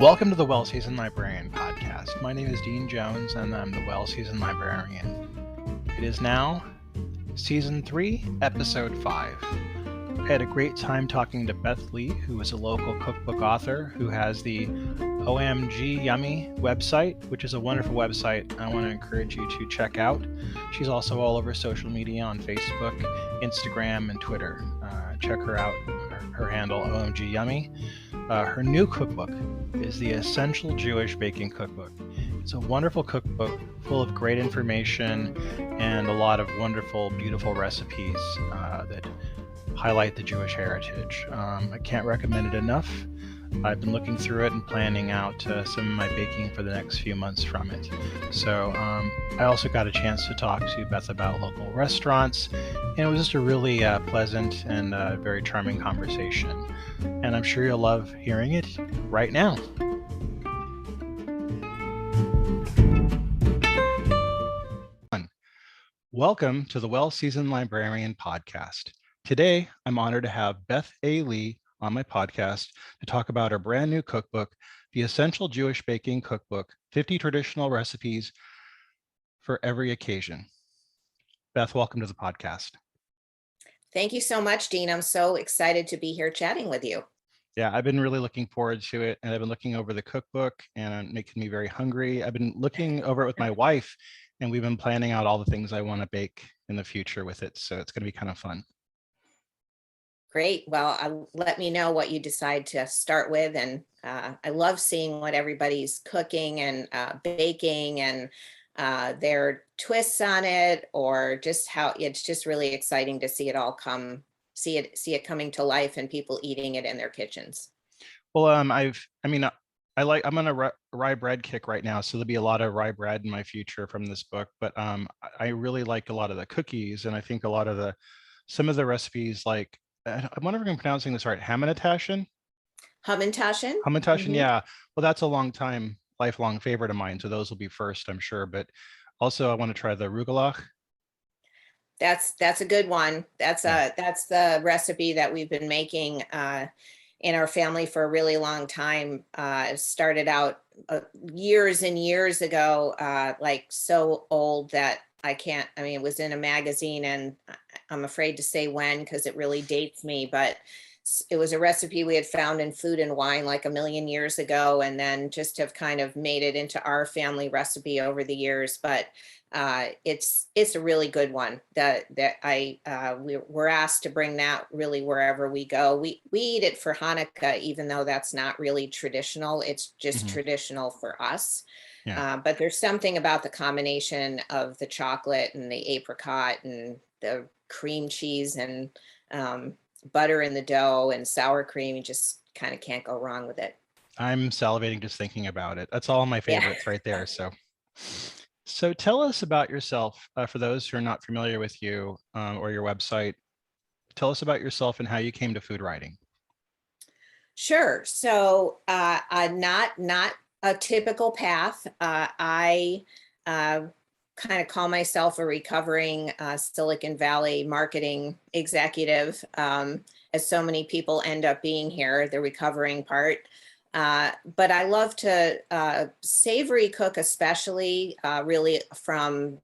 Welcome to the Well-Seasoned Librarian podcast. My name is Dean Jones, and I'm the Well-Seasoned Librarian. It is now Season 3, Episode 5. I had a great time talking to Beth Lee, who is a local cookbook author who has the OMG Yummy website, which is a wonderful website I want to encourage you to check out. She's also all over social media on Facebook, Instagram, and Twitter. Check her out, her handle, OMG Yummy. Her new cookbook is the Essential Jewish Baking Cookbook. It's a wonderful cookbook full of great information and a lot of wonderful, beautiful recipes that highlight the Jewish heritage. I can't recommend it enough. I've been looking through it and planning out some of my baking for the next few months from it. So I also got a chance to talk to Beth about local restaurants, and it was just a really pleasant and very charming conversation. And I'm sure you'll love hearing it right now. Welcome to the Well-Seasoned Librarian podcast. Today, I'm honored to have Beth A. Lee on my podcast to talk about her brand new cookbook, The Essential Jewish Baking Cookbook, 50 Traditional Recipes for Every Occasion. Beth, welcome to the podcast. Thank you so much, Dean. I'm so excited to be here chatting with you. Yeah, I've been really looking forward to it, and I've been looking over the cookbook and it's making me very hungry. I've been looking over it with my wife, and we've been planning out all the things I want to bake in the future with it. So it's going to be kind of fun. Great. Well, let me know what you decide to start with. And I love seeing what everybody's cooking and baking and their twists on it, or just how it's just really exciting to see it all see it coming to life and people eating it in their kitchens. Well, I'm on a rye bread kick right now, so there'll be a lot of rye bread in my future from this book. But I really like a lot of the cookies, and I think a lot of some of the recipes, like I wonder if I'm pronouncing this right, Hamantaschen. Hamantaschen. Mm-hmm. Yeah. Well, that's a lifelong favorite of mine, so those will be first, I'm sure. But also, I want to try the arugula. That's a good one. That's the recipe that we've been making in our family for a really long time. It started out years and years ago, like so old that it was in a magazine, and I'm afraid to say when because it really dates me, but it was a recipe we had found in Food and Wine like a million years ago, and then just have kind of made it into our family recipe over the years. But it's a really good one we're asked to bring that really wherever we go. We eat it for Hanukkah, even though that's not really traditional. It's just traditional for us. Yeah. But there's something about the combination of the chocolate and the apricot and the cream cheese and butter in the dough and sour cream. You just kind of can't go wrong with it. I'm salivating just thinking about it. That's all my favorites right there. So tell us about yourself, for those who are not familiar with you or your website. Tell us about yourself and how you came to food writing. Sure. So not a typical path. I kind of call myself a recovering Silicon Valley marketing executive, as so many people end up being here, the recovering part. But I love to savory cook, especially really from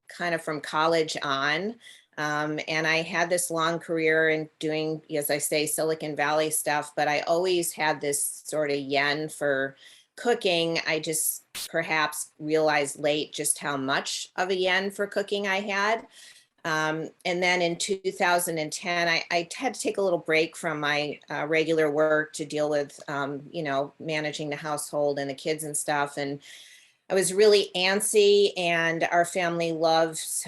college on. And I had this long career in doing, as I say, Silicon Valley stuff, but I always had this sort of yen for cooking. I just perhaps realized late just how much of a yen for cooking I had. And then in 2010, I had to take a little break from my regular work to deal with, managing the household and the kids and stuff. And I was really antsy, and our family loves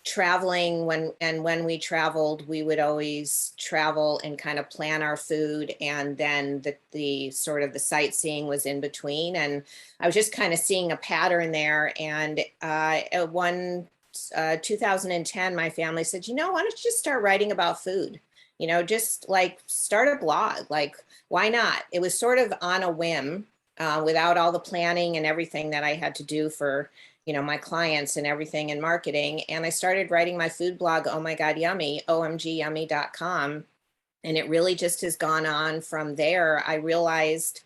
traveling. When we traveled, we would always travel and kind of plan our food, and then the sort of the sightseeing was in between. And I was just kind of seeing a pattern there. And at 2010, my family said, why don't you just start writing about food? Just like start a blog, like why not? It was sort of on a whim, without all the planning and everything that I had to do for my clients and everything in marketing. And I started writing my food blog, Oh My God Yummy, omgyummy.com. And it really just has gone on from there. I realized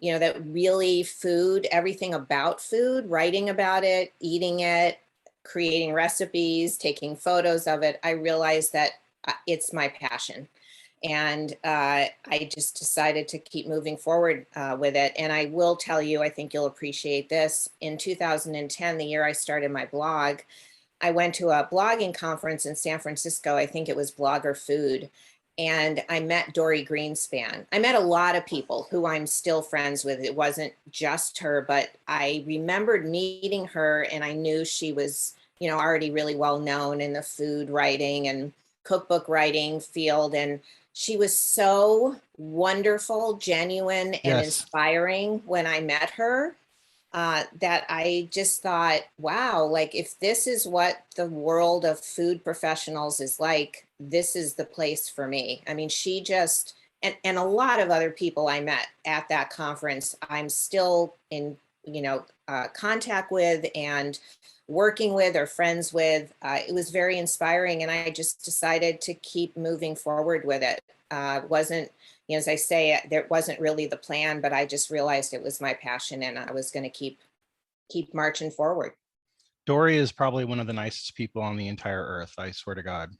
that really food, everything about food, writing about it, eating it, creating recipes, taking photos of it, I realized that it's my passion. And I just decided to keep moving forward with it. And I will tell you, I think you'll appreciate this. In 2010, the year I started my blog, I went to a blogging conference in San Francisco. I think it was Blogger Food. And I met Dory Greenspan. I met a lot of people who I'm still friends with. It wasn't just her, but I remembered meeting her, and I knew she was, already really well known in the food writing and cookbook writing field. And she was so wonderful, genuine, and Yes. inspiring when I met her, that I just thought, wow, like if this is what the world of food professionals is like, this is the place for me. I mean, she just, and a lot of other people I met at that conference, I'm still in, contact with and working with or friends with. It was very inspiring, and I just decided to keep moving forward with it. Wasn't, as I say, there wasn't really the plan, but I just realized it was my passion, and I was going to keep marching forward. Dory is probably one of the nicest people on the entire earth. I swear to God.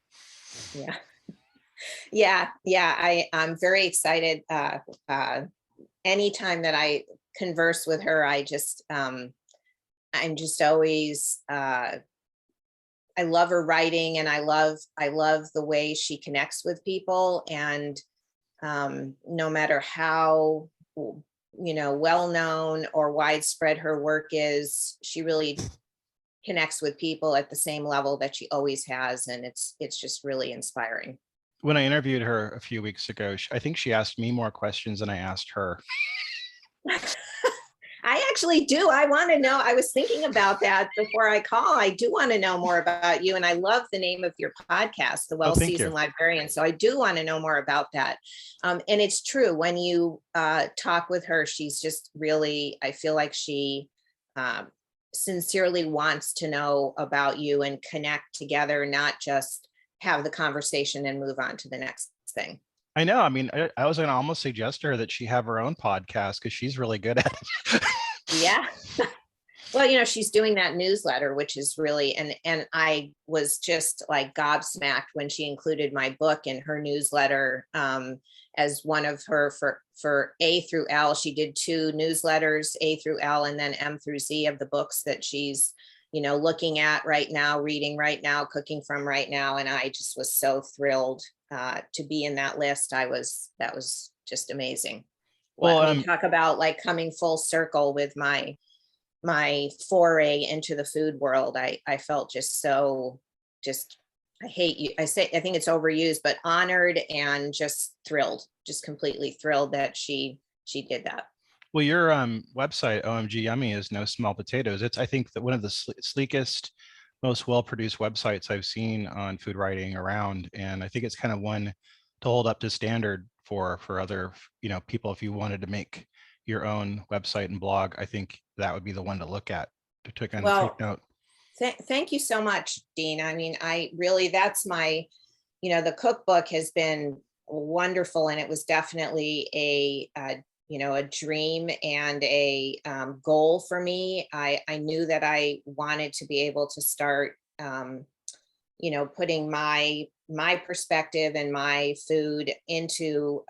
Yeah. Yeah. I'm very excited. Anytime that I converse with her, I'm just always, I love her writing, and I love the way she connects with people. And no matter how, well-known or widespread her work is, she really connects with people at the same level that she always has. And it's just really inspiring. When I interviewed her a few weeks ago, I think she asked me more questions than I asked her. I actually do. I want to know. I was thinking about that before I call. I do want to know more about you. And I love the name of your podcast, The Well-Seasoned Librarian. So I do want to know more about that. And it's true. When you talk with her, she's just really, I feel like she sincerely wants to know about you and connect together, not just have the conversation and move on to the next thing. I know. I mean, I was going to almost suggest to her that she have her own podcast because she's really good at it. Yeah. Well, she's doing that newsletter, which is really, and I was just like gobsmacked when she included my book in her newsletter as one of her for A through L. She did 2 newsletters, A through L, and then M through Z of the books that she's, looking at right now, reading right now, cooking from right now. And I just was so thrilled to be in that list. That was just amazing. Well, I mean, talk about like coming full circle with my foray into the food world. I felt just I think it's overused, but honored and just thrilled, just completely thrilled that she did that. Well, your website, OMG Yummy, is no small potatoes. It's, I think, that one of the sleekest, most well-produced websites I've seen on food writing around. And I think it's kind of one to hold up to standard for other, people. If you wanted to make your own website and blog, I think that would be the one to look at to take note. Thank you so much, Dean. I mean, that's my, the cookbook has been wonderful, and it was definitely a dream and a goal for me. I knew that I wanted to be able to start, putting my perspective and my food into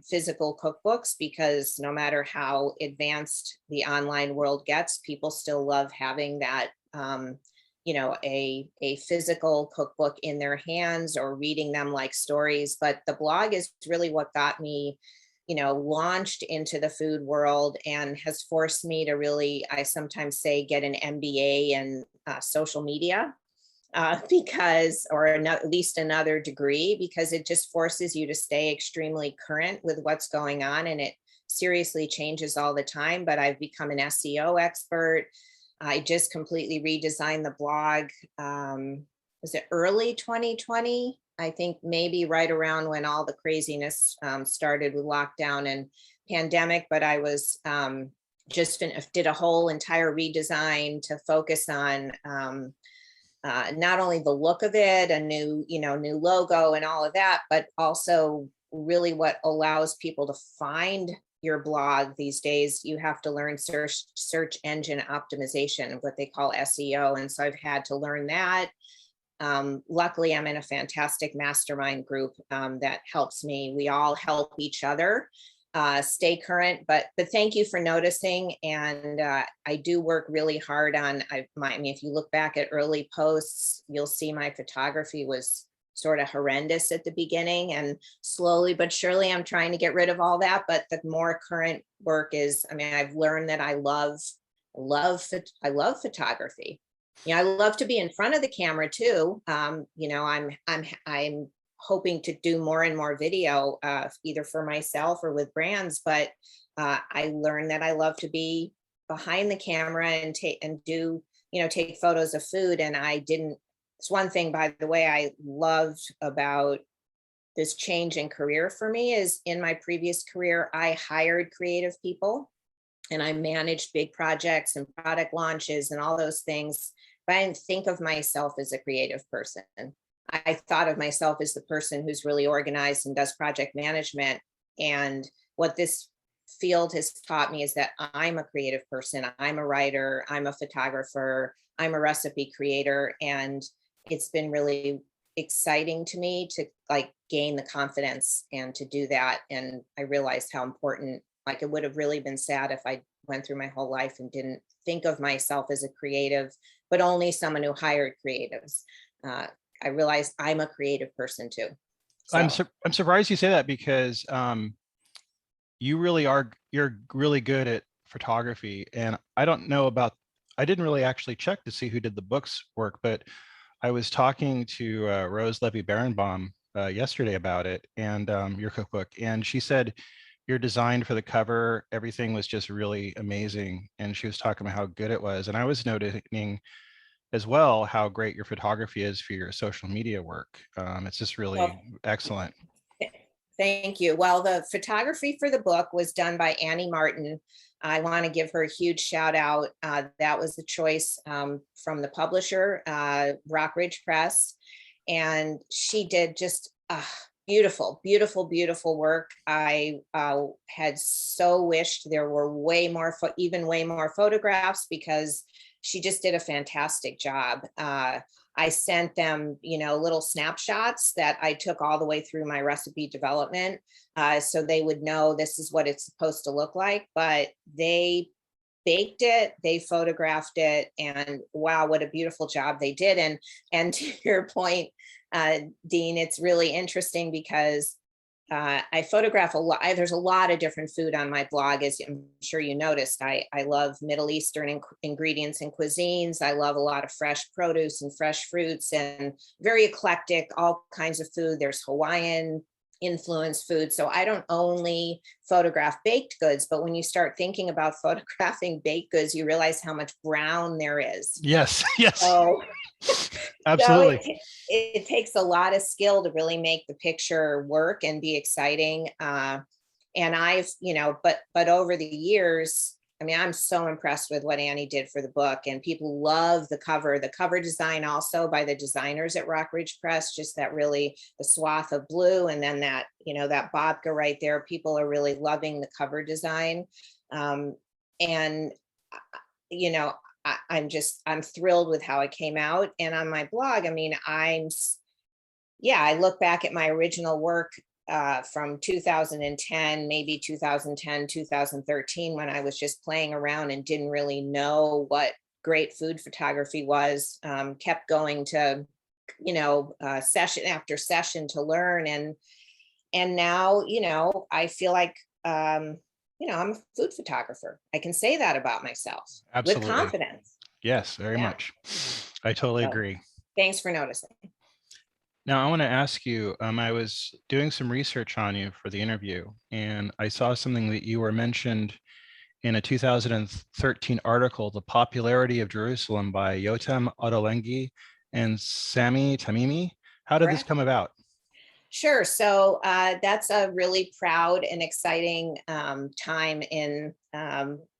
physical cookbooks, because no matter how advanced the online world gets, people still love having that, a physical cookbook in their hands or reading them like stories. But the blog is really what got me, launched into the food world, and has forced me to really, I sometimes say, get an MBA in social media. Because, or at least another degree, because it just forces you to stay extremely current with what's going on, and it seriously changes all the time. But I've become an SEO expert. I just completely redesigned the blog. Was it early 2020? I think maybe right around when all the craziness started with lockdown and pandemic. But I was did a whole entire redesign to focus on not only the look of it, a new logo and all of that, but also really what allows people to find your blog these days, you have to learn search engine optimization, what they call SEO. And so I've had to learn that. Luckily, I'm in a fantastic mastermind group that helps me. We all help each other stay current, but thank you for noticing. And I do work really hard on, I mean, if you look back at early posts, you'll see my photography was sort of horrendous at the beginning, and slowly but surely I'm trying to get rid of all that. But the more current work is, I mean, I've learned that I love photography. I love to be in front of the camera too. I'm hoping to do more and more video, either for myself or with brands. But I learned that I love to be behind the camera and take photos of food. And it's one thing, by the way, I loved about this change in career for me is in my previous career, I hired creative people and I managed big projects and product launches and all those things. But I didn't think of myself as a creative person. I thought of myself as the person who's really organized and does project management. And what this field has taught me is that I'm a creative person. I'm a writer, I'm a photographer, I'm a recipe creator. And it's been really exciting to me to gain the confidence and to do that. And I realized how important, it would have really been sad if I went through my whole life and didn't think of myself as a creative, but only someone who hired creatives. I realized I'm a creative person too. So. I'm surprised you say that, because you're really good at photography. And I didn't really actually check to see who did the book's work, but I was talking to Rose Levy-Berenbaum yesterday about it, and your cookbook, and she said your design for the cover, everything was just really amazing. And she was talking about how good it was. And I was noticing as well how great your photography is for your social media work. It's just really excellent. Thank you. Well, the photography for the book was done by Annie Martin. I want to give her a huge shout out. That was the choice from the publisher, Rockridge Press. And she did just beautiful, beautiful, beautiful work. I had so wished there were even way more photographs, because she just did a fantastic job. I sent them, little snapshots that I took all the way through my recipe development, so they would know this is what it's supposed to look like. But they baked it, they photographed it, and wow, what a beautiful job they did. And to your point, Dean, it's really interesting because I photograph a lot. There's a lot of different food on my blog, as I'm sure you noticed. I love Middle Eastern ingredients and cuisines. I love a lot of fresh produce and fresh fruits, and very eclectic, all kinds of food. There's Hawaiian influenced food. So I don't only photograph baked goods, but when you start thinking about photographing baked goods, you realize how much brown there is. Yes. So, absolutely. So it takes a lot of skill to really make the picture work and be exciting. And I've, but over the years, I mean, I'm so impressed with what Annie did for the book, and people love the cover design also by the designers at Rockridge Press, just that really the swath of blue. And then that, that babka right there, people are really loving the cover design. I'm thrilled with how it came out. And on my blog, I mean, I look back at my original work from 2010, maybe 2010, 2013, when I was just playing around and didn't really know what great food photography was, kept going to, session after session to learn. And now, I feel like, I'm a food photographer. I can say that about myself. Absolutely. With confidence. Yes, very much. I totally agree. Thanks for noticing. Now, I want to ask you, I was doing some research on you for the interview, and I saw something that you were mentioned in a 2013 article, The Popularity of Jerusalem by Yotam Ottolenghi and Sami Tamimi. How did this come about? Sure. So that's a really proud and exciting time in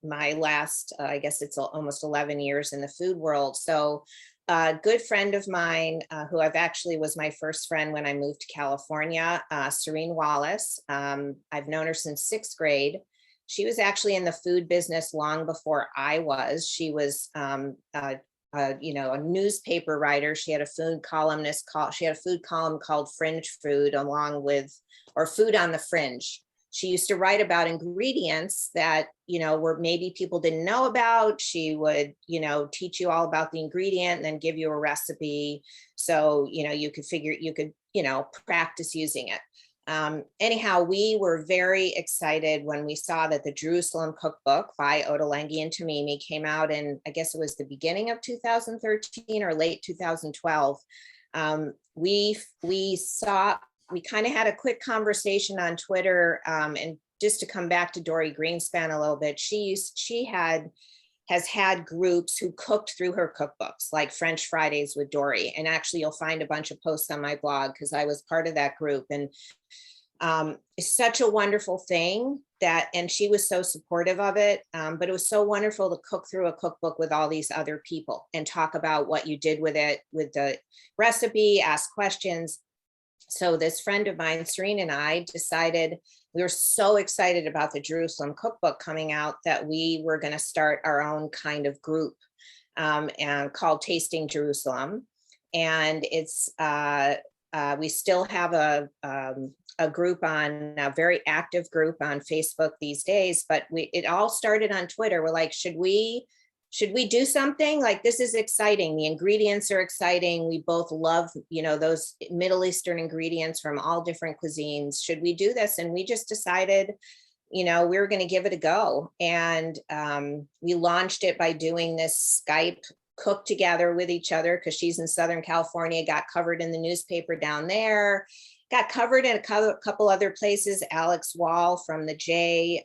my last, I guess it's almost 11 years in the food world. So a good friend of mine, who was my first friend when I moved to California, Serene Wallace. I've known her since 6th grade. She was actually in the food business long before I was. She was, a newspaper writer. She had a food columnist called, she had a food column called Fringe Food along with, or Food on the Fringe. She used to write about ingredients that, were maybe people didn't know about. She would, teach you all about the ingredient and then give you a recipe. So, you could practice using it. Anyhow, we were very excited when we saw that the Jerusalem Cookbook by Ottolenghi and Tamimi came out in, I guess it was the beginning of 2013 or late 2012. We kind of had a quick conversation on Twitter, and just to come back to Dory Greenspan a little bit, has had groups who cooked through her cookbooks, like French Fridays with Dory. And actually, you'll find a bunch of posts on my blog because I was part of that group. And it's such a wonderful thing and she was so supportive of it. But it was so wonderful to cook through a cookbook with all these other people and talk about what you did with it, with the recipe, ask questions. So this friend of mine, Serena, and I decided, we were so excited about the Jerusalem Cookbook coming out that we were going to start our own kind of group, and called Tasting Jerusalem. And it's we still have a group a very active group on Facebook these days, but it all started on Twitter. We're like, should we do something? Like, this is exciting. The ingredients are exciting. We both love, those Middle Eastern ingredients from all different cuisines. Should we do this? And we just decided, we were going to give it a go. And we launched it by doing this Skype cook together with each other, because she's in Southern California, got covered in the newspaper down there, got covered in a couple other places. Alex Wall from the J,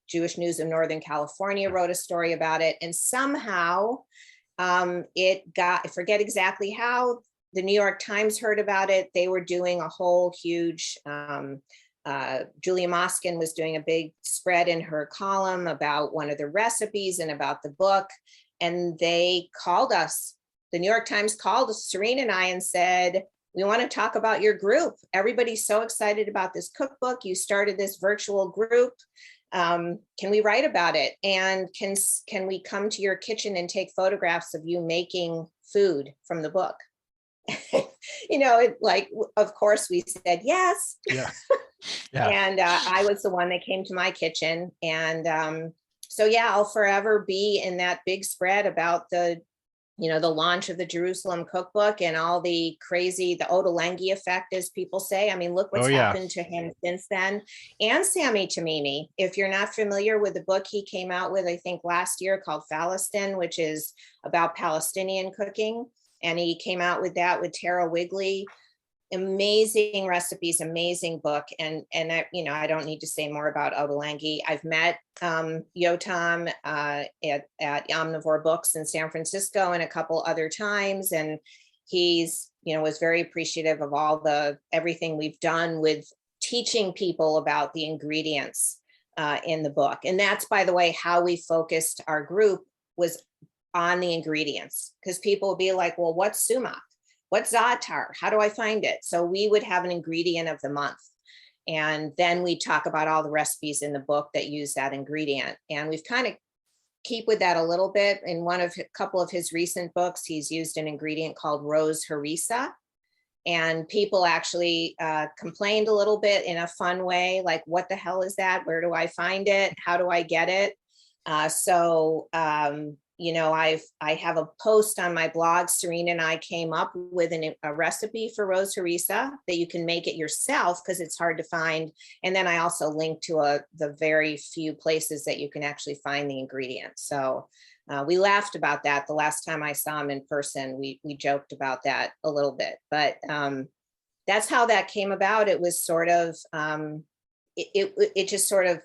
Jewish News of Northern California, wrote a story about it. And somehow I forget exactly how, the New York Times heard about it. They were doing a whole huge, Julia Moskin was doing a big spread in her column about one of the recipes and about the book. And they called us. The New York Times called Serena and I and said, we want to talk about your group. Everybody's so excited about this cookbook. You started this virtual group. Can we write about it? And can we come to your kitchen and take photographs of you making food from the book? Of course we said yes. Yeah. Yeah. And I was the one that came to my kitchen. And so, yeah, I'll forever be in that big spread about the launch of the Jerusalem Cookbook and all the Ottolenghi effect, as people say. I mean, look what's happened to him since then. And Sami Tamimi, if you're not familiar with the book he came out with, I think last year, called Phalistin, which is about Palestinian cooking. And he came out with that with Tara Wigley. Amazing recipes, amazing book. And I don't need to say more about Ottolenghi. I've met Yotam at Omnivore Books in San Francisco and a couple other times. And he's, was very appreciative of everything we've done with teaching people about the ingredients in the book. And that's, by the way, how we focused our group, was on the ingredients, because people will be like, well, what's sumac? What's za'atar? How do I find it? So we would have an ingredient of the month. And then we talk about all the recipes in the book that use that ingredient. And we've kind of keep with that a little bit. In a couple of his recent books, he's used an ingredient called rose harissa. And people actually complained a little bit in a fun way, like, what the hell is that? Where do I find it? How do I get it? I have a post on my blog. Serena and I came up with a recipe for rose harissa that you can make it yourself, because it's hard to find. And then I also linked to the very few places that you can actually find the ingredients. So we laughed about that the last time I saw him in person. We joked about that a little bit, but that's how that came about. It was sort of, it just sort of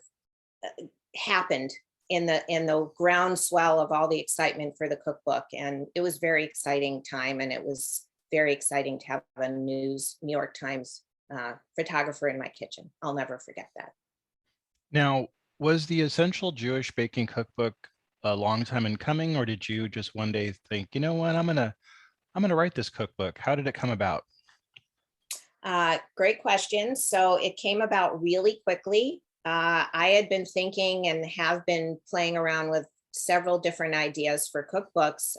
happened in the groundswell of all the excitement for the cookbook. And it was very exciting time. And it was very exciting to have a New York Times photographer in my kitchen. I'll never forget that. Now, was the Essential Jewish Baking Cookbook a long time in coming, or did you just one day think, you know what, I'm gonna write this cookbook? How did it come about? Great question. So it came about really quickly. I had been thinking and have been playing around with several different ideas for cookbooks.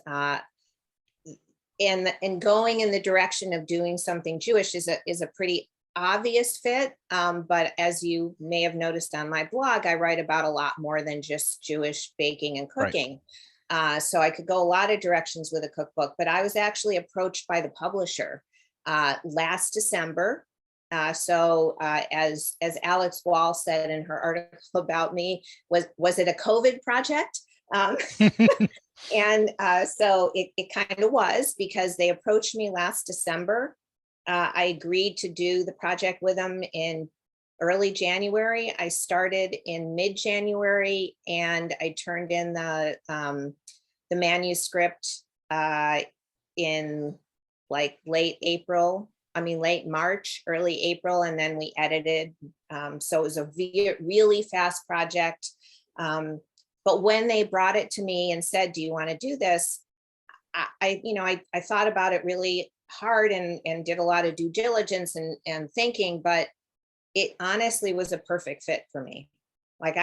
And going in the direction of doing something Jewish is a pretty obvious fit. But as you may have noticed on my blog, I write about a lot more than just Jewish baking and Right. cooking. So I could go a lot of directions with a cookbook, but I was actually approached by the publisher last December. As Alex Wall said in her article about me, was it a COVID project? And so it kind of was, because they approached me last December. I agreed to do the project with them in early January. I started in mid-January, and I turned in the manuscript in like late March, early April, and then we edited. So it was a really fast project. But when they brought it to me and said, "Do you want to do this?" I thought about it really hard and did a lot of due diligence and thinking, but it honestly was a perfect fit for me. Like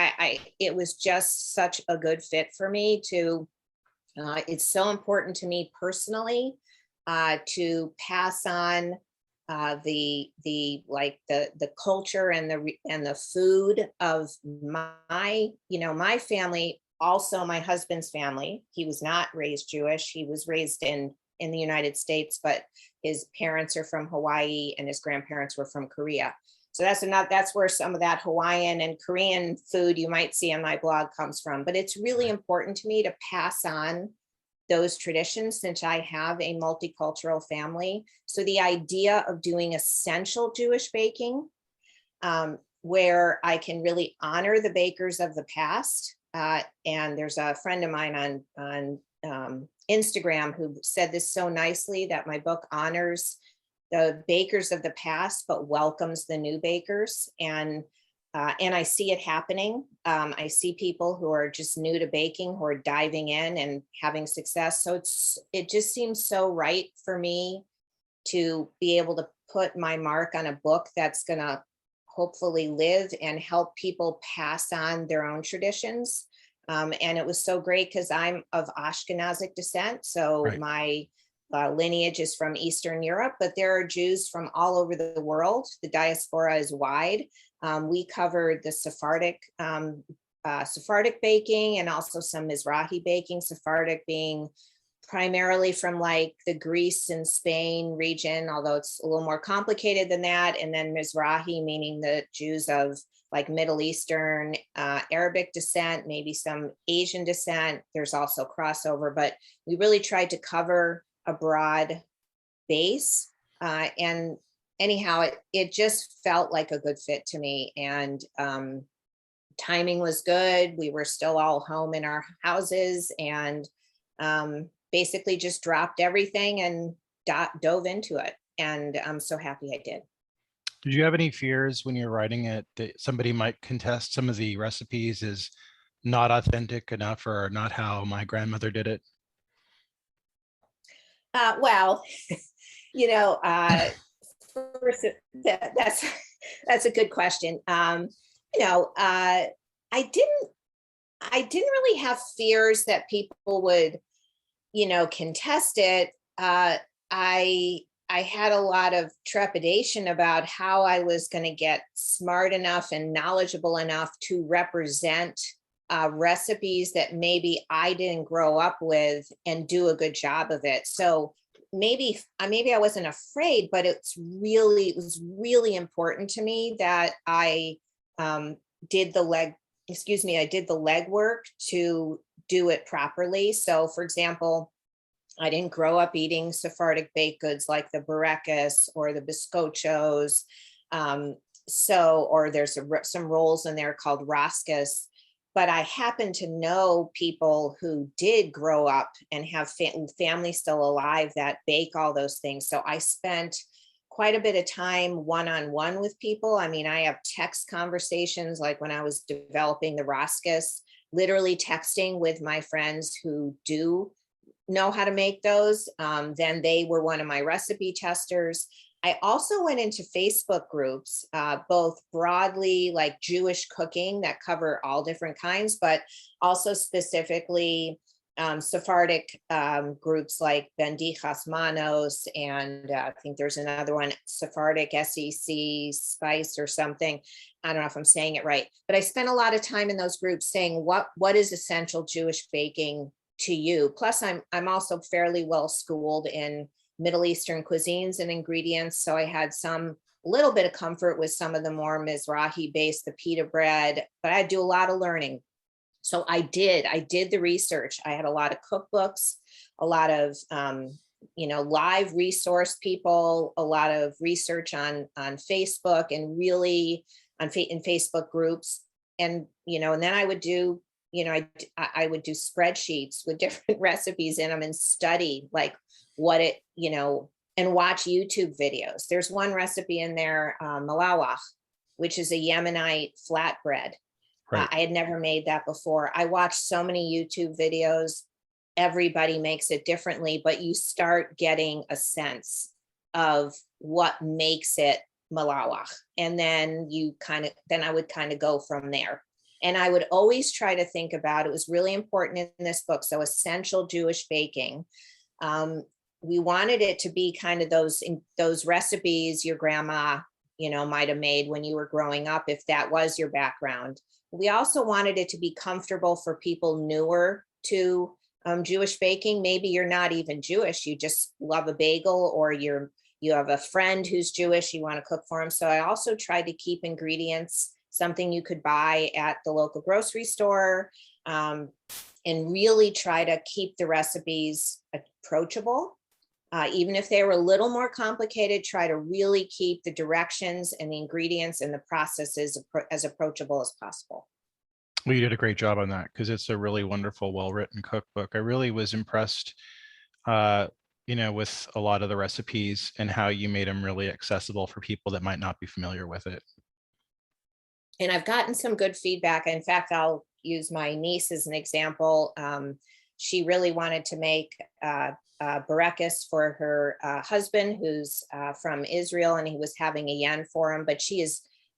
it was just such a good fit for me to, it's so important to me personally to pass on the culture and the food of my family. Also my husband's family. He was not raised Jewish. He was raised in the United States, but his parents are from Hawaii and his grandparents were from Korea. So that's where some of that Hawaiian and Korean food you might see on my blog comes from. But it's really important to me to pass on those traditions since I have a multicultural family. So the idea of doing essential Jewish baking, where I can really honor the bakers of the past. And there's a friend of mine on Instagram who said this so nicely, that my book honors the bakers of the past, but welcomes the new bakers. And I see it happening. I see people who are just new to baking, who are diving in and having success. So it just seems so right for me to be able to put my mark on a book that's going to hopefully live and help people pass on their own traditions. And it was so great because I'm of Ashkenazic descent. So Right. my lineage is from Eastern Europe, but there are Jews from all over the world. The diaspora is wide. We covered the Sephardic baking and also some Mizrahi baking, Sephardic being primarily from like the Greece and Spain region, although it's a little more complicated than that. And then Mizrahi, meaning the Jews of like Middle Eastern, Arabic descent, maybe some Asian descent. There's also crossover, but we really tried to cover a broad base. And anyhow, it just felt like a good fit to me. And timing was good. We were still all home in our houses, and basically just dropped everything and dove into it. And I'm so happy I did. Did you have any fears when you're writing it that somebody might contest some of the recipes as not authentic enough or not how my grandmother did it? Well, first, that's a good question. I didn't really have fears that people would, contest it. I had a lot of trepidation about how I was going to get smart enough and knowledgeable enough to represent recipes that maybe I didn't grow up with and do a good job of it. So maybe I wasn't afraid, but it was really important to me that I did the legwork to do it properly. So for example, I didn't grow up eating Sephardic baked goods like the burekas or the bizcochos. Or there's some rolls in there called raskas. But I happen to know people who did grow up and have family still alive that bake all those things. So I spent quite a bit of time one-on-one with people. I mean, I have text conversations, like when I was developing the raskas, literally texting with my friends who do know how to make those. Then they were one of my recipe testers. I also went into Facebook groups, both broadly like Jewish cooking that cover all different kinds, but also specifically Sephardic groups like Bendichas Manos, and I think there's another one, Sephardic SEC Spice or something. I don't know if I'm saying it right, but I spent a lot of time in those groups saying what is essential Jewish baking to you. Plus, I'm also fairly well schooled in Middle Eastern cuisines and ingredients, so I had some little bit of comfort with some of the more Mizrahi based, the pita bread, but I do a lot of learning. So I did the research. I had a lot of cookbooks, a lot of live resource people, a lot of research on Facebook, and really in Facebook groups. And and then I would do I would do spreadsheets with different recipes in them and study like what it and watch YouTube videos. There's one recipe in there, malawach, which is a Yemenite flatbread. Right. I had never made that before. I watched so many YouTube videos. Everybody makes it differently, but you start getting a sense of what makes it malawach. And then I would kind of go from there. And I would always try to think about, it was really important in this book, so essential Jewish baking. We wanted it to be kind of those recipes your grandma, might have made when you were growing up, if that was your background. We also wanted it to be comfortable for people newer to Jewish baking. Maybe you're not even Jewish, you just love a bagel, or you have a friend who's Jewish, you want to cook for them. So I also tried to keep ingredients something you could buy at the local grocery store, and really try to keep the recipes approachable. Even if they were a little more complicated, try to really keep the directions and the ingredients and the processes as approachable as possible. Well, you did a great job on that, because it's a really wonderful, well-written cookbook. I really was impressed, with a lot of the recipes and how you made them really accessible for people that might not be familiar with it. And I've gotten some good feedback. In fact, I'll use my niece as an example. She really wanted to make barekis for her husband, who's from Israel, and he was having a yen for him, but she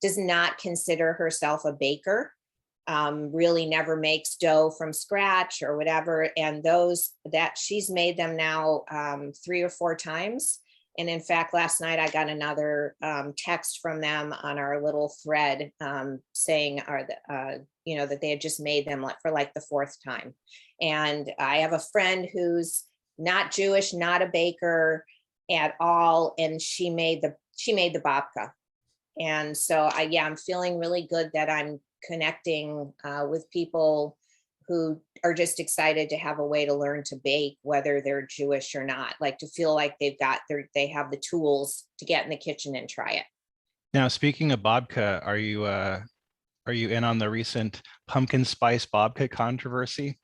does not consider herself a baker, really never makes dough from scratch or whatever. And that she's made them now 3 or 4 times. And in fact, last night I got another text from them on our little thread saying that they had just made them for like the 4th time. And I have a friend who's not Jewish, not a baker at all, and she made the babka. And so I'm feeling really good that I'm connecting with people who are just excited to have a way to learn to bake, whether they're Jewish or not, like to feel like they have the tools to get in the kitchen and try it. Now, speaking of babka, are you in on the recent pumpkin spice babka controversy?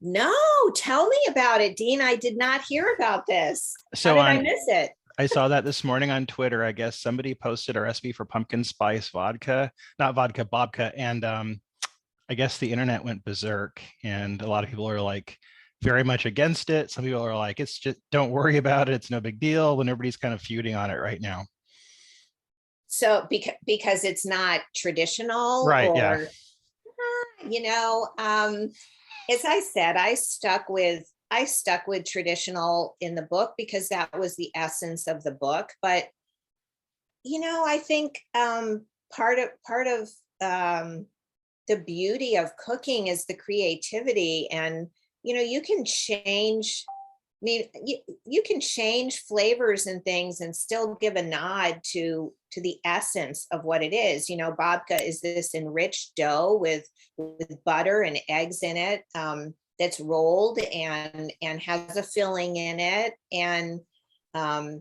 No, tell me about it, Dean. I did not hear about this. So how did I miss it? I saw that this morning on Twitter. I guess somebody posted a recipe for pumpkin spice babka, and I guess the internet went berserk, and a lot of people are like very much against it. Some people are like, it's just, don't worry about it, it's no big deal, when everybody's kind of feuding on it right now. So because it's not traditional, right? Yeah. As I said, I stuck with traditional in the book because that was the essence of the book. But I think part of the beauty of cooking is the creativity, and you can change. You can change flavors and things and still give a nod to the essence of what it is. Babka is this enriched dough with butter and eggs in it, that's rolled and has a filling in it. And I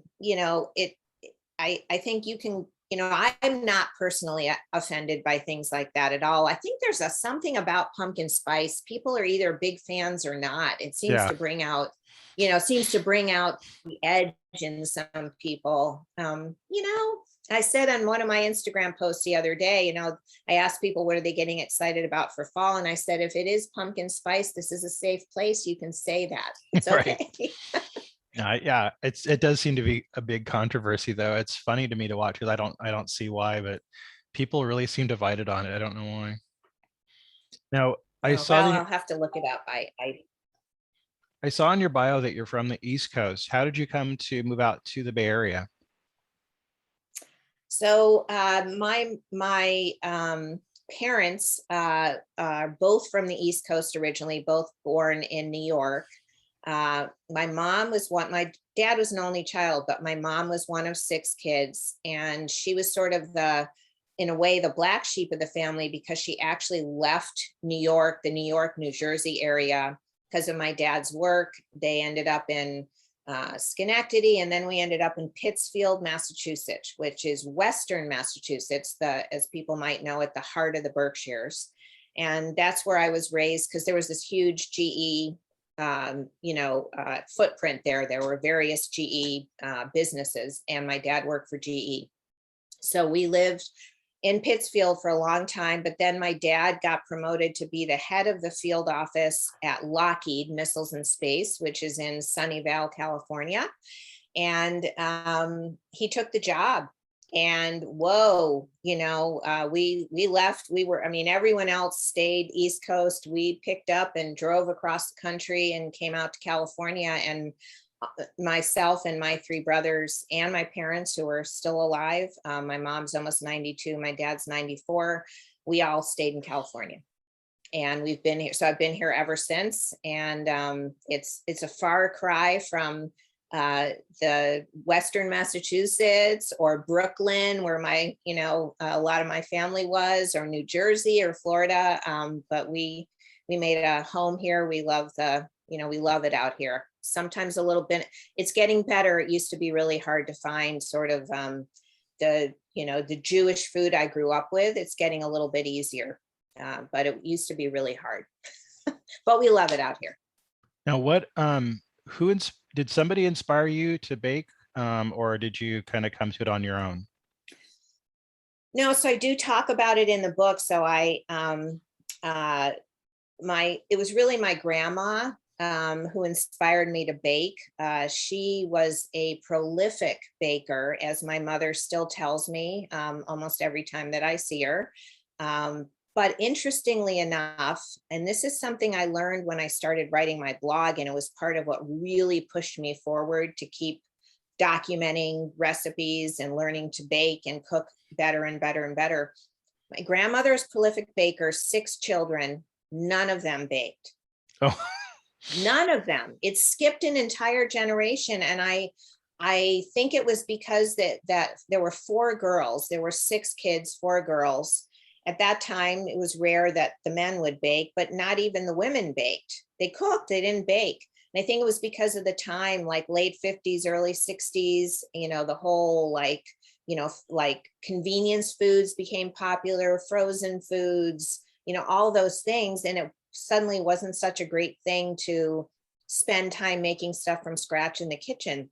think you can, I'm not personally offended by things like that at all. I think there's something about pumpkin spice. People are either big fans or not. It seems to bring out the edge in some people. I said on one of my Instagram posts the other day, I asked people, what are they getting excited about for fall? And I said, if it is pumpkin spice, this is a safe place. You can say that. It's okay. Yeah, it does seem to be a big controversy, though. It's funny to me to watch because I don't see why, but people really seem divided on it. I don't know why. Now, I Oh, saw well, that I'll have to look it up. I saw in your bio that you're from the East Coast. How did you come to move out to the Bay Area? So my parents are both from the East Coast originally, both born in New York. My mom was my dad was an only child, but my mom was one of six kids, and she was sort of in a way, the black sheep of the family because she actually left New York, the New York, New Jersey area because of my dad's work. They ended up in Schenectady, and then we ended up in Pittsfield, Massachusetts, which is Western Massachusetts, as people might know, at the heart of the Berkshires. And that's where I was raised because there was this huge GE footprint there. There were various GE businesses, and my dad worked for GE. So we lived in Pittsfield for a long time, but then my dad got promoted to be the head of the field office at Lockheed Missiles and Space, which is in Sunnyvale, California. And he took the job. And whoa, we left. Everyone else stayed East Coast. We picked up and drove across the country and came out to California. And myself and my three brothers and my parents who are still alive. My mom's almost 92, my dad's 94. We all stayed in California, and we've been here. So I've been here ever since. And it's a far cry from the Western Massachusetts or Brooklyn, where a lot of my family was, or New Jersey or Florida. But we made a home here. We love we love it out here. Sometimes a little bit, it's getting better. It used to be really hard to find sort of the Jewish food I grew up with. It's getting a little bit easier, but it used to be really hard. But we love it out here. Now, did somebody inspire you to bake, or did you kind of come to it on your own? No, so I do talk about it in the book. So it was really my grandma who inspired me to bake. She was a prolific baker, as my mother still tells me almost every time that I see her. But interestingly enough, and this is something I learned when I started writing my blog, and it was part of what really pushed me forward to keep documenting recipes and learning to bake and cook better and better and better. My grandmother's prolific baker, 6 children, none of them baked. Oh. None of them. It skipped an entire generation. And I think it was because that there were 4 girls. There were 6 kids, 4 girls. At that time, it was rare that the men would bake, but not even the women baked. They cooked, they didn't bake. And I think it was because of the time, like late 50s, early 60s, the whole like convenience foods became popular, frozen foods, all those things. And it suddenly wasn't such a great thing to spend time making stuff from scratch in the kitchen.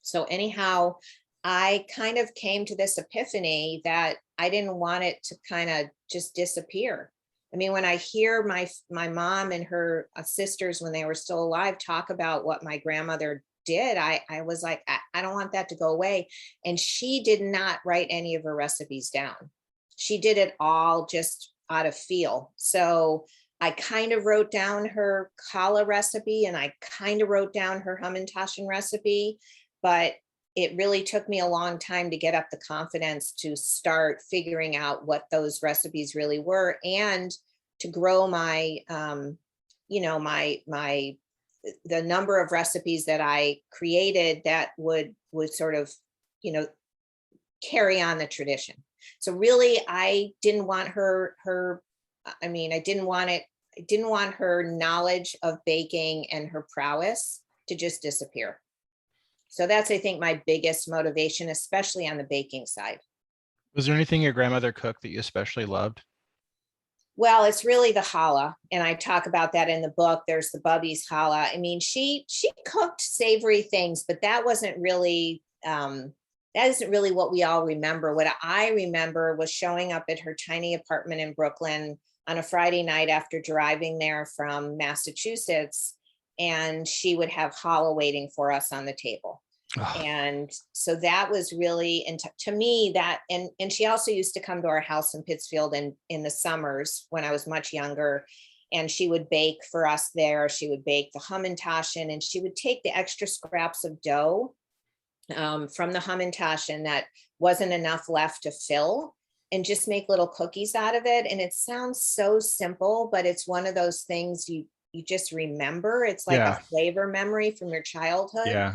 So anyhow, I kind of came to this epiphany that I didn't want it to kind of just disappear. I mean, when I hear my mom and her sisters, when they were still alive, talk about what my grandmother did, I was like, I don't want that to go away. And she did not write any of her recipes down. She did it all just out of feel. So I kind of wrote down her challah recipe, and I kind of wrote down her hamantaschen recipe, but it really took me a long time to get up the confidence to start figuring out what those recipes really were, and to grow my, the number of recipes that I created that would sort of, carry on the tradition. So really, I didn't want I didn't want her knowledge of baking and her prowess to just disappear. So that's, I think, my biggest motivation, especially on the baking side. Was there anything your grandmother cooked that you especially loved? Well, it's really the challah, and I talk about that in the book. There's the bubbe's challah. I mean, she cooked savory things, but that isn't really what we all remember. What I remember was showing up at her tiny apartment in Brooklyn on a Friday night after driving there from Massachusetts, and she would have challah waiting for us on the table. Oh, And so that was really, and to me that, and she also used to come to our house in Pittsfield in the summers when I was much younger, and she would bake for us there. She would bake the hamantaschen, and she would take the extra scraps of dough from the hamantaschen that wasn't enough left to fill, and just make little cookies out of it. And it sounds so simple, but it's one of those things you just remember. It's like a yeah. flavor memory from your childhood. Yeah.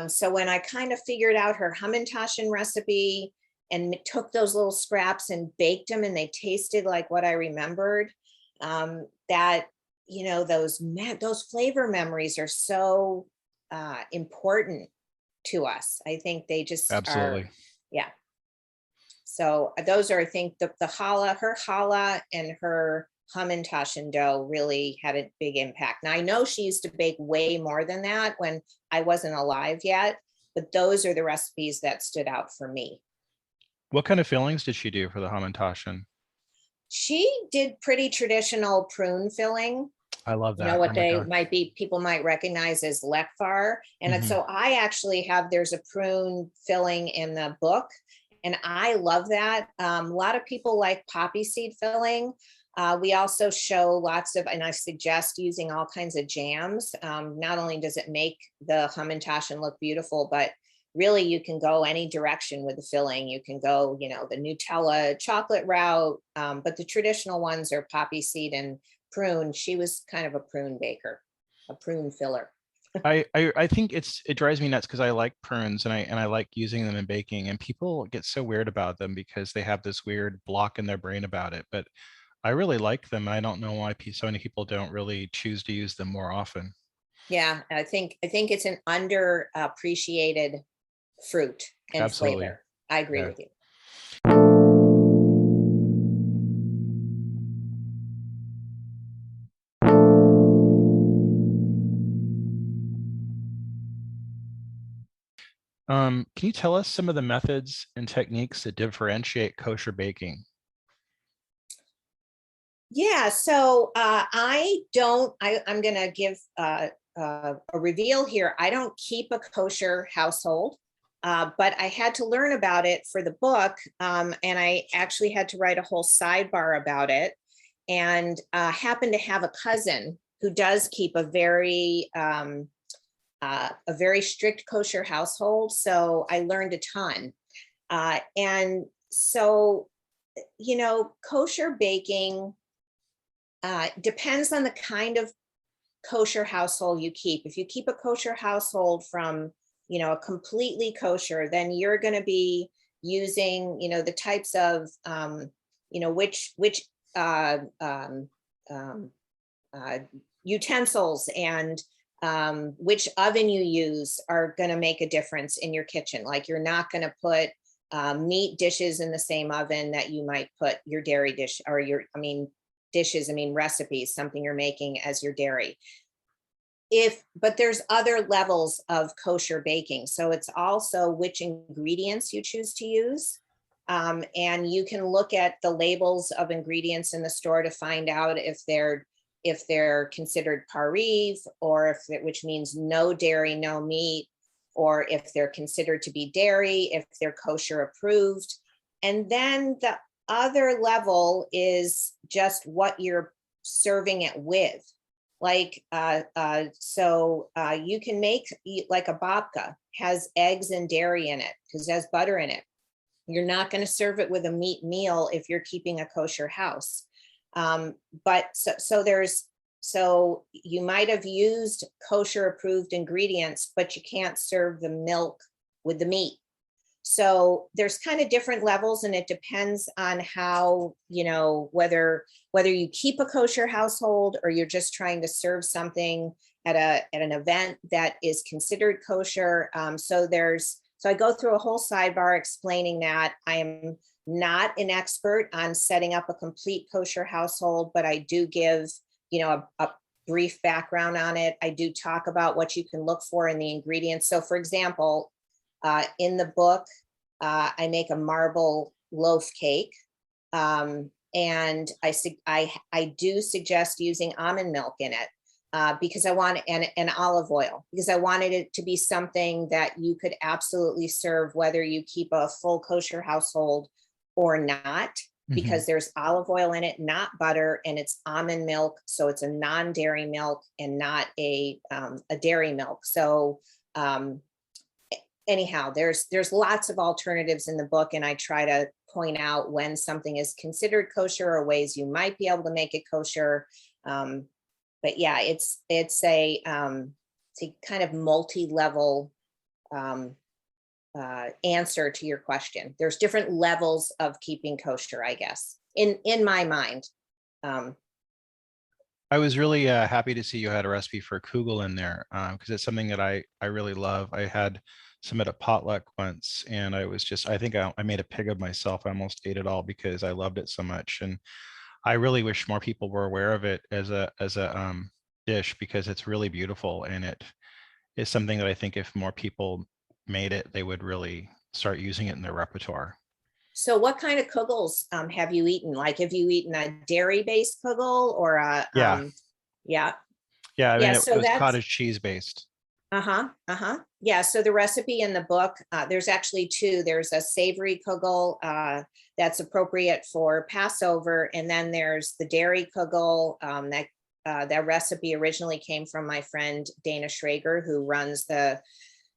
So when I kind of figured out her hamantaschen recipe and took those little scraps and baked them, and they tasted like what I remembered, that, those flavor memories are so important to us. I think they just are. Absolutely. Yeah. So those are, I think, the challah, her challah and her hamantaschen dough really had a big impact. Now I know she used to bake way more than that when I wasn't alive yet, but those are the recipes that stood out for me. What kind of fillings did she do for the hamantaschen? She did pretty traditional prune filling. I love You know that. Oh what my they God. might be, people might recognize as lekvar. And Mhm. so I actually there's a prune filling in the book, and I love that. A lot of people like poppy seed filling. We also show lots of, and I suggest using all kinds of jams. Not only does it make the hamantaschen look beautiful, but really you can go any direction with the filling. You can go, the Nutella chocolate route, but the traditional ones are poppy seed and prune. She was kind of a prune baker, a prune filler. I think it drives me nuts because I like prunes and I like using them in baking, and people get so weird about them because they have this weird block in their brain about it. But I really like them. I don't know why so many people don't really choose to use them more often. Yeah, I think it's an underappreciated fruit and Absolutely. flavor. I agree Yeah. with you. Can you tell us some of the methods and techniques that differentiate kosher baking? Yeah, so I'm going to give a reveal here. I don't keep a kosher household, but I had to learn about it for the book. And I actually had to write a whole sidebar about it, and happen to have a cousin who does keep a very strict kosher household. So I learned a ton. And so, kosher baking depends on the kind of kosher household you keep. If you keep a kosher household from, a completely kosher, then you're going to be using, the types of, which uh, um, um, uh, utensils and which oven you use are going to make a difference in your kitchen. Like you're not going to put meat dishes in the same oven that you might put your dairy dish or recipes, something you're making as your dairy. But there's other levels of kosher baking. So it's also which ingredients you choose to use. And you can look at the labels of ingredients in the store to find out if they're considered pariv, or which means no dairy, no meat, or if they're considered to be dairy, if they're kosher approved. And then the other level is just what you're serving it with. Like, you can make like a babka, has eggs and dairy in it because it has butter in it. You're not going to serve it with a meat meal if you're keeping a kosher house. But so you might have used kosher approved ingredients, but you can't serve the milk with the meat. So there's kind of different levels, and it depends on how, whether you keep a kosher household or you're just trying to serve something at an event that is considered kosher. So I go through a whole sidebar explaining that. I am not an expert on setting up a complete kosher household, but I do give, a brief background on it. I do talk about what you can look for in the ingredients. So for example, in the book, I make a marble loaf cake. And I do suggest using almond milk in it. because I want, and olive oil, because I wanted it to be something that you could absolutely serve whether you keep a full kosher household or not, because there's olive oil in it, not butter, and it's almond milk. So it's a non-dairy milk and not a dairy milk. So anyhow, there's lots of alternatives in the book, and I try to point out when something is considered kosher or ways you might be able to make it kosher. But yeah, it's a kind of multi-level answer to your question. There's different levels of keeping kosher, I guess, in my mind. I was really happy to see you had a recipe for kugel in there, because it's something that I really love. I had some at a potluck once, and I think I made a pig of myself. I almost ate it all because I loved it so much. And I really wish more people were aware of it as a dish, because it's really beautiful, and it is something that I think if more people made it, they would really start using it in their repertoire. So what kind of kugels have you eaten? Like, have you eaten a dairy-based kugel or a Yeah. Yeah. Yeah, I mean, So it was that's cottage cheese based. Yeah, so the recipe in the book, there's actually two. There's a savory kugel that's appropriate for Passover, and then there's the dairy kugel. That recipe originally came from my friend Dana Schrager, who runs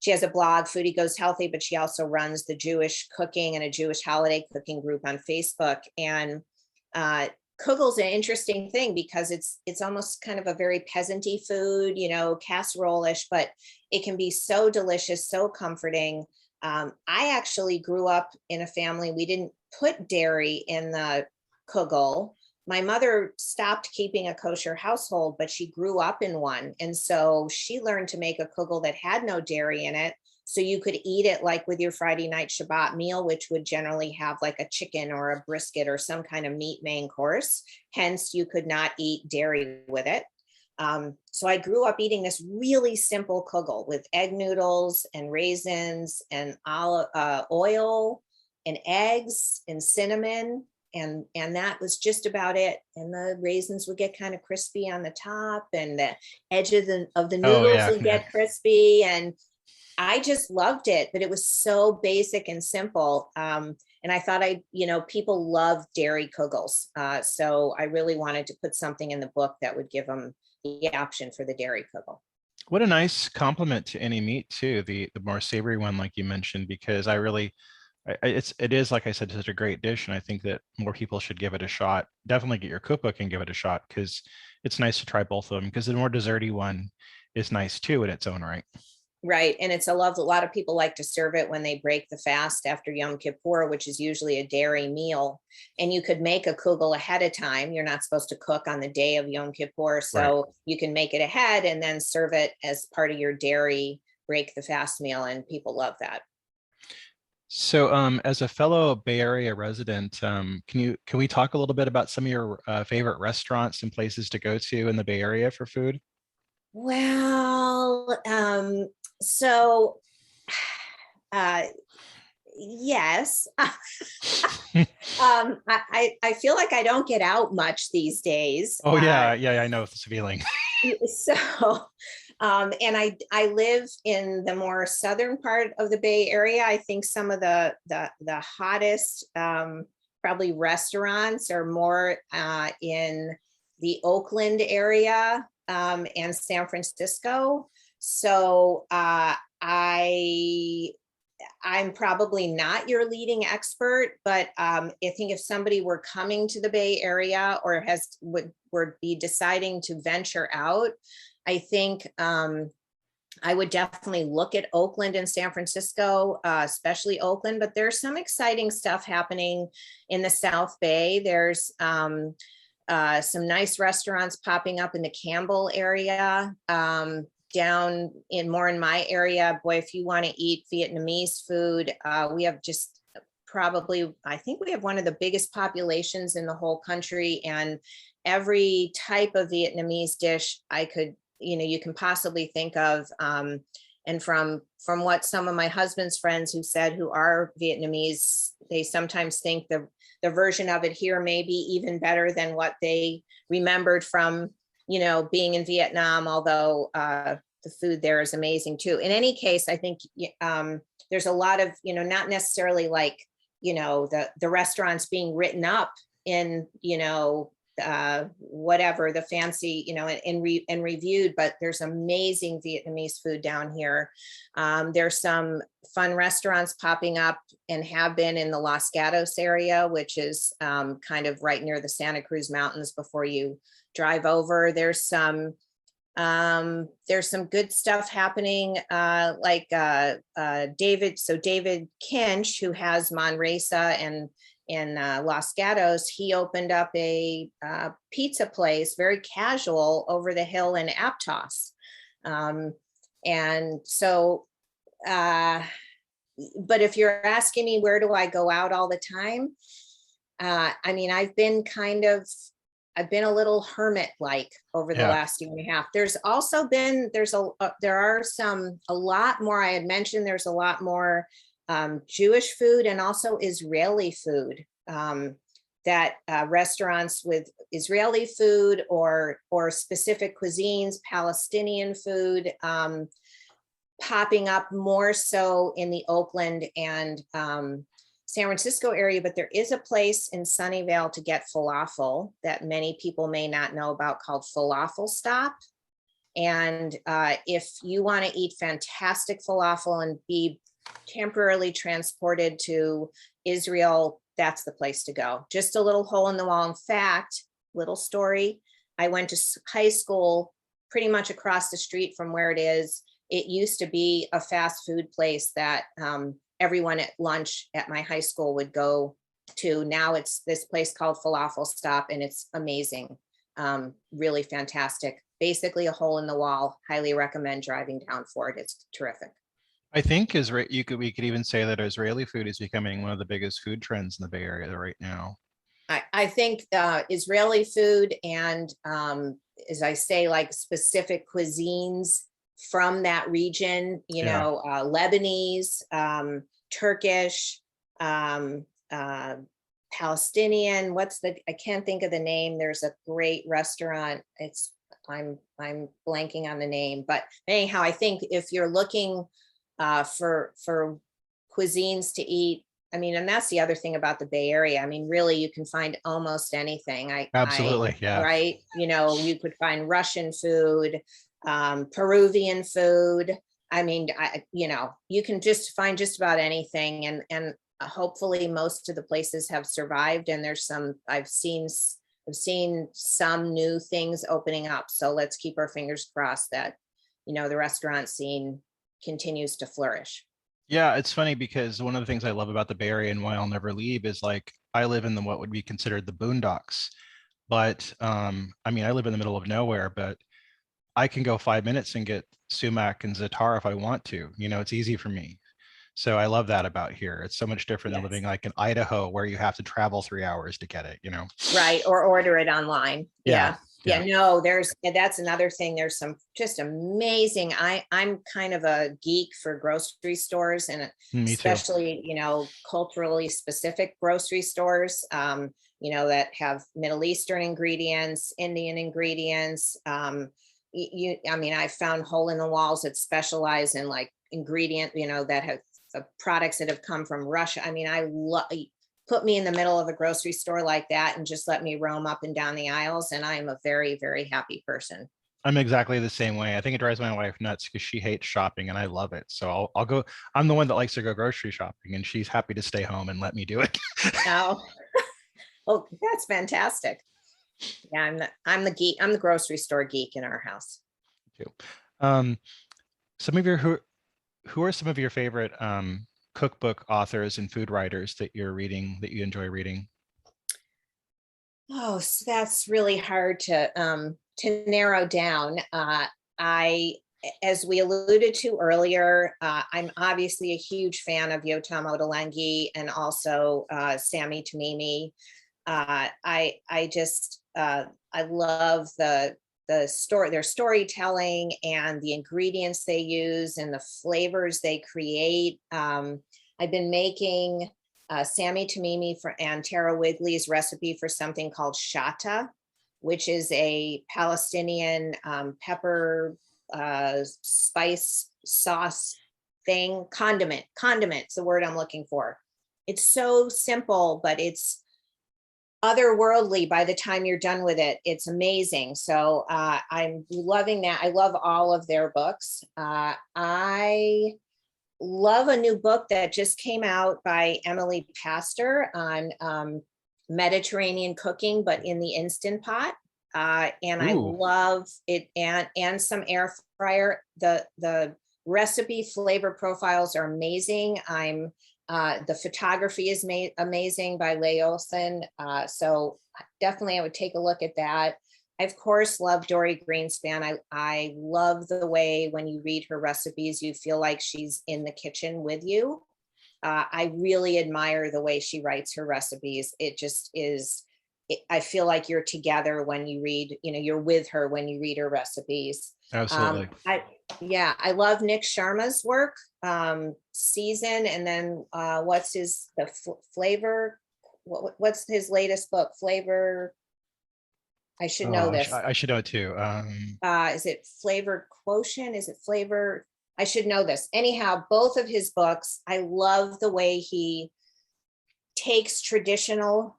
she has a blog, Foodie Goes Healthy, but she also runs the Jewish cooking and a Jewish holiday cooking group on Facebook. And kugel's an interesting thing because it's almost kind of a very peasanty food, casserole-ish, but it can be so delicious, so comforting. I actually grew up in a family, we didn't put dairy in the kugel. My mother stopped keeping a kosher household, but she grew up in one. And so she learned to make a kugel that had no dairy in it. So you could eat it like with your Friday night Shabbat meal, which would generally have like a chicken or a brisket or some kind of meat main course. Hence, you could not eat dairy with it. So I grew up eating this really simple kugel with egg noodles and raisins and olive oil and eggs and cinnamon. And that was just about it. And the raisins would get kind of crispy on the top, and the edge of the noodles would get crispy. And I just loved it, but it was so basic and simple. And I thought people love dairy kugels. So I really wanted to put something in the book that would give them the option for the dairy kugel. What a nice compliment to any meat too, the more savory one, like you mentioned, because it is, like I said, such a great dish. And I think that more people should give it a shot. Definitely get your cookbook and give it a shot, because it's nice to try both of them, because the more desserty one is nice too in its own right. Right. And it's a lot of people like to serve it when they break the fast after Yom Kippur, which is usually a dairy meal. And you could make a kugel ahead of time. You're not supposed to cook on the day of Yom Kippur. So You can make it ahead and then serve it as part of your dairy break the fast meal. And people love that. So as a fellow Bay Area resident, can we talk a little bit about some of your favorite restaurants and places to go to in the Bay Area for food? Well, so yes. I feel like I don't get out much these days. Oh yeah, I know this feeling. So and I live in the more southern part of the Bay Area. I think some of the hottest probably restaurants are more in the Oakland area and San Francisco. So I'm probably not your leading expert, but I think if somebody were coming to the Bay Area or would be deciding to venture out, I think I would definitely look at Oakland and San Francisco, especially Oakland, but there's some exciting stuff happening in the South Bay. There's some nice restaurants popping up in the Campbell area. Down in my area, boy, if you want to eat Vietnamese food, we have I think we have one of the biggest populations in the whole country, and every type of Vietnamese dish you can possibly think of. And from what some of my husband's friends who are Vietnamese, they sometimes think the version of it here may be even better than what they remembered from being in Vietnam, although the food there is amazing too. In any case, I think there's a lot of, not necessarily like, the restaurants being written up in, whatever the fancy, and reviewed, but there's amazing Vietnamese food down here. There's some fun restaurants popping up and have been in the Los Gatos area, which is kind of right near the Santa Cruz Mountains before you drive over. There's some good stuff happening, like David Kinch, who has Manresa and in Los Gatos, he opened up a pizza place, very casual, over the hill in Aptos. And so, but if you're asking me, where do I go out all the time? I mean, I've been a little hermit-like over the last year and a half. There's also been, there are a lot more, I had mentioned, there's a lot more Jewish food and also Israeli food, that restaurants with Israeli food or specific cuisines, Palestinian food, popping up more so in the Oakland and San Francisco area. But there is a place in Sunnyvale to get falafel that many people may not know about, called Falafel Stop. And if you want to eat fantastic falafel and be temporarily transported to Israel, that's the place to go. Just a little hole in the wall. In fact, little story, I went to high school pretty much across the street from where it is. It used to be a fast food place that everyone at lunch at my high school would go to. Now it's this place called Falafel Stop, and it's amazing. Really fantastic. Basically a hole in the wall. Highly recommend driving down for it. It's terrific. I think we could even say that Israeli food is becoming one of the biggest food trends in the Bay Area right now. I think Israeli food and, as I say, like specific cuisines from that region, Lebanese, Turkish, Palestinian. I can't think of the name. There's a great restaurant. I'm blanking on the name, but anyhow, I think if you're looking for cuisines to eat, I mean, and that's the other thing about the Bay Area. I mean, really, you can find almost anything. Absolutely, yeah. Right. You could find Russian food, Peruvian food. I mean, you can just find just about anything, and hopefully most of the places have survived. And there's I've seen some new things opening up. So let's keep our fingers crossed that, the restaurant scene continues to flourish. Yeah, it's funny because one of the things I love about the Bay Area and why I'll never leave is, like, I live in what would be considered the boondocks, but I mean, I live in the middle of nowhere, but I can go 5 minutes and get sumac and za'atar if I want to. It's easy for me. So I love that about here. It's so much different than living like in Idaho, where you have to travel 3 hours to get it, Right. Or order it online. Yeah. No, that's another thing. There's some just amazing. I'm kind of a geek for grocery stores, and especially, culturally specific grocery stores, that have Middle Eastern ingredients, Indian ingredients. I mean, I found hole in the walls that specialize in like ingredient, that have products that have come from Russia. I mean, put me in the middle of a grocery store like that and just let me roam up and down the aisles, and I am a very, very happy person. I'm exactly the same way. I think it drives my wife nuts because she hates shopping and I love it. So I'll go. I'm the one that likes to go grocery shopping, and she's happy to stay home and let me do it. Oh, well, that's fantastic. Yeah, I'm the geek. I'm the grocery store geek in our house. Too. Who are some of your favorite cookbook authors and food writers that you're reading, that you enjoy reading? Oh, so that's really hard to narrow down. As we alluded to earlier, I'm obviously a huge fan of Yotam Ottolenghi and also Sami Tamimi. I love their storytelling and the ingredients they use and the flavors they create. I've been making Sami Tamimi and Tara Wigley's recipe for something called shatta, which is a Palestinian pepper spice sauce thing, condiment's the word I'm looking for. It's so simple, but it's otherworldly by the time you're done with it. It's amazing. So I'm loving that. I love all of their books. I love a new book that just came out by Emily Pastor on Mediterranean cooking, but in the Instant Pot. And I love it, and some air fryer. The recipe flavor profiles are amazing. The photography is amazing by Leigh Olson. So definitely I would take a look at that. I, of course, love Dory Greenspan. I love the way when you read her recipes, you feel like she's in the kitchen with you. I really admire the way she writes her recipes. It just is, I feel like you're together when you read, you're with her when you read her recipes. Absolutely. I love Nick Sharma's work, Season, and then what's his flavor? What's his latest book? Flavor. I should know this. I should know it too. Is it Flavor Quotient? Is it Flavor? I should know this. Anyhow, both of his books, I love the way he takes traditional.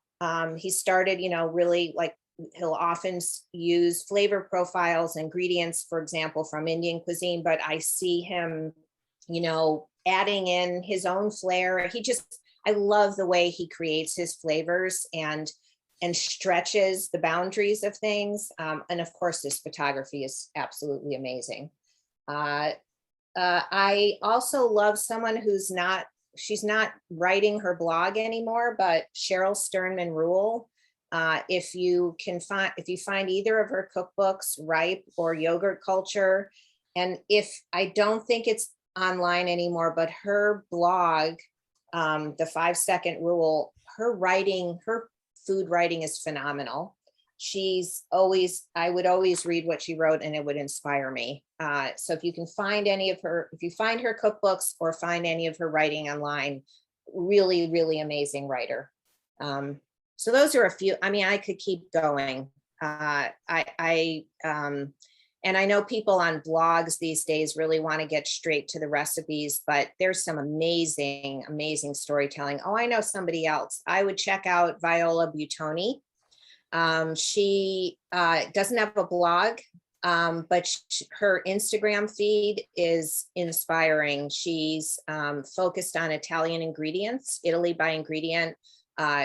He started, really like he'll often use flavor profiles, ingredients, for example, from Indian cuisine, but I see him, adding in his own flair. I love the way he creates his flavors and stretches the boundaries of things. And of course, this photography is absolutely amazing. I also love someone she's not writing her blog anymore, but Cheryl Sternman Rule. If you find either of her cookbooks, Ripe or Yogurt Culture, and I don't think it's online anymore, but her blog, the 5-Second Rule, her food writing is phenomenal. I would always read what she wrote and it would inspire me. So if you find her cookbooks or find any of her writing online, really, really amazing writer. So those are a few. I mean, I could keep going. And I know people on blogs these days really want to get straight to the recipes, but there's some amazing, amazing storytelling. Oh, I know somebody else. I would check out Viola Buitoni. She doesn't have a blog, but her Instagram feed is inspiring. She's focused on Italian ingredients, Italy by ingredient.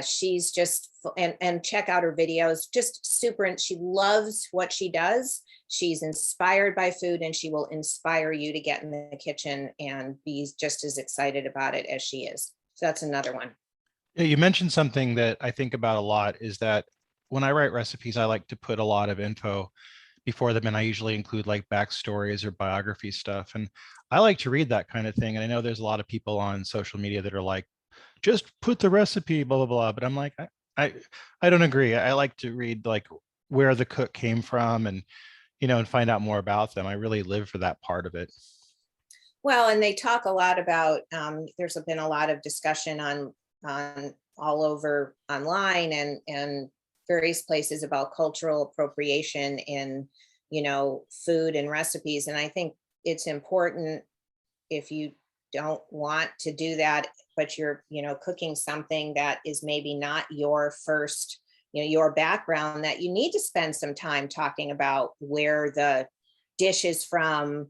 She's just, and check out her videos, just super. And she loves what she does. She's inspired by food, and she will inspire you to get in the kitchen and be just as excited about it as she is. So that's another one. Yeah, you mentioned something that I think about a lot is that when I write recipes, I like to put a lot of info before them, and I usually include like backstories or biography stuff. And I like to read that kind of thing. And I know there's a lot of people on social media that are like, just put the recipe, blah, blah, blah. But I'm like, I don't agree. I like to read like where the cook came from and, and find out more about them. I really live for that part of it. Well, and they talk a lot about, there's been a lot of discussion on all over online and various places about cultural appropriation in, food and recipes. And I think it's important, if you don't want to do that, but you're, cooking something that is maybe not your first, your background, that you need to spend some time talking about where the dish is from,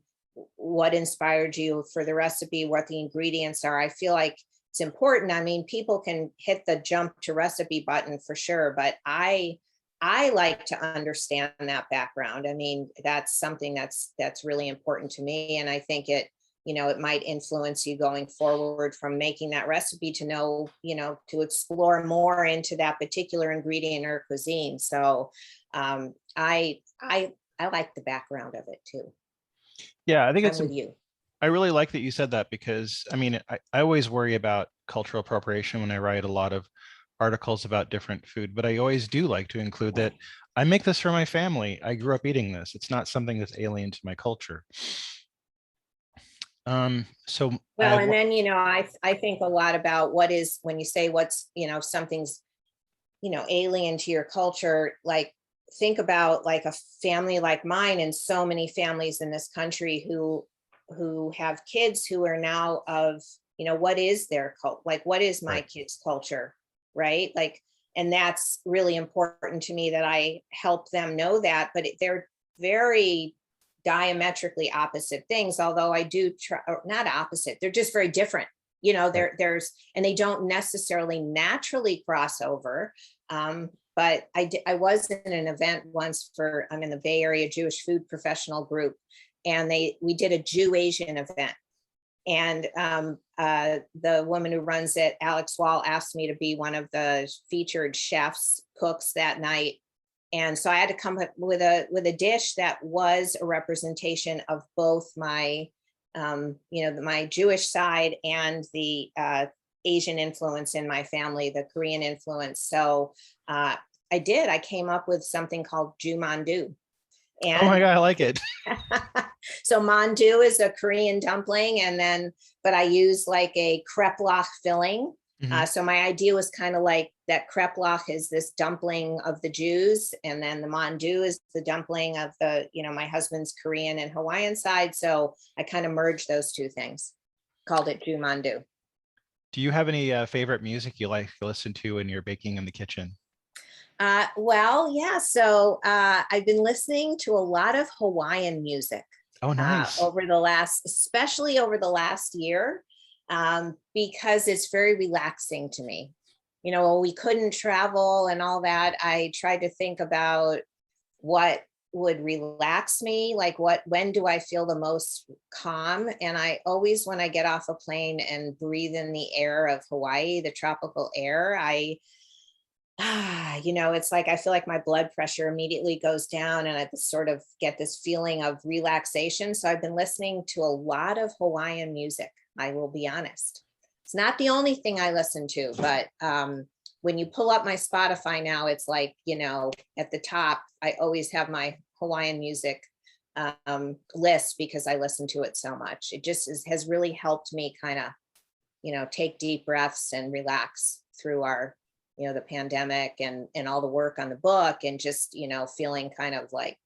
what inspired you for the recipe, what the ingredients are. I feel like it's important. I mean, people can hit the jump to recipe button for sure, but I like to understand that background. I mean, that's something that's really important to me. And I think it might influence you going forward from making that recipe to know, to explore more into that particular ingredient or cuisine. So I like the background of it too. Yeah, I think I'm with you. I really like that you said that, because I mean, I always worry about cultural appropriation when I write a lot of articles about different food, but I always do like to include that I make this for my family. I grew up eating this. It's not something that's alien to my culture. So well, and then I think a lot about what is, when you say what's something's alien to your culture, like think about like a family like mine, and so many families in this country who have kids who are now of, what is their cult, like what is my Right. kids' culture, right? Like, and that's really important to me that I help them know that, but they're very diametrically opposite things, although I do try, or not opposite, they're just very different. Right. There's, and they don't necessarily naturally cross over. But I was in an event once I'm in the Bay Area Jewish food professional group, and we did a Jew Asian event. And the woman who runs it, Alex Wall, asked me to be one of the featured chefs, cooks that night. And so I had to come up with a dish that was a representation of both my, my Jewish side and the Asian influence in my family, the Korean influence. So I came up with something called Jew mandu. Oh my And God, I like it. so mandu is a Korean dumpling, but I use like a kreplach filling. Mhm. So my idea was kind of like that kreplach is this dumpling of the Jews, and then the mandu is the dumpling of my husband's Korean and Hawaiian side. So I kind of merged those two things, called it Jew mandu. Do you have any favorite music you like to listen to when you're baking in the kitchen? Well, yeah. So I've been listening to a lot of Hawaiian music Oh, nice. especially over the last year, because it's very relaxing to me. We couldn't travel and all that. I tried to think about what would relax me, like when do I feel the most calm? And I always, when I get off a plane and breathe in the air of Hawaii, the tropical air, it's like I feel like my blood pressure immediately goes down, and I sort of get this feeling of relaxation. So I've been listening to a lot of Hawaiian music. I will be honest. It's not the only thing I listen to, but when you pull up my Spotify now, it's like, at the top, I always have my Hawaiian music list because I listen to it so much. It just has really helped me kind of, take deep breaths and relax through the pandemic and all the work on the book, and just, feeling kind of like,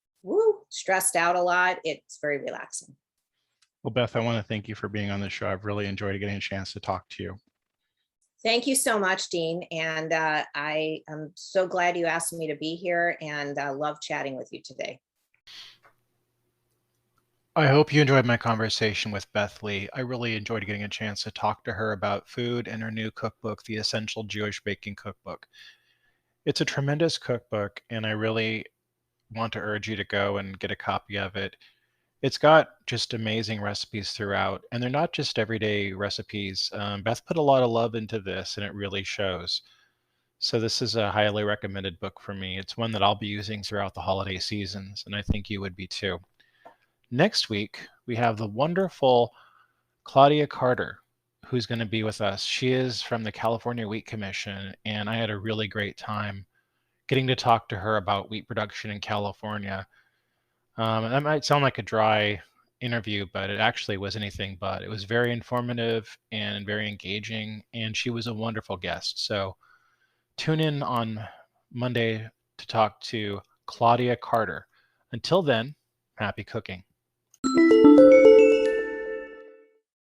stressed out a lot. It's very relaxing. Well, Beth, I want to thank you for being on the show. I've really enjoyed getting a chance to talk to you. Thank you so much, Dean. And I am so glad you asked me to be here, and love chatting with you today. I hope you enjoyed my conversation with Beth Lee. I really enjoyed getting a chance to talk to her about food and her new cookbook, The Essential Jewish Baking Cookbook. It's a tremendous cookbook, and I really want to urge you to go and get a copy of it. It's got just amazing recipes throughout, and they're not just everyday recipes. Beth put a lot of love into this, and it really shows. So this is a highly recommended book for me. It's one that I'll be using throughout the holiday seasons, and I think you would be too. Next week, we have the wonderful Claudia Carter, who's going to be with us. She is from the California Wheat Commission, and I had a really great time getting to talk to her about wheat production in California. That might sound like a dry interview, but it actually was anything but. It was very informative and very engaging, and she was a wonderful guest. So tune in on Monday to talk to Claudia Carter. Until then, happy cooking.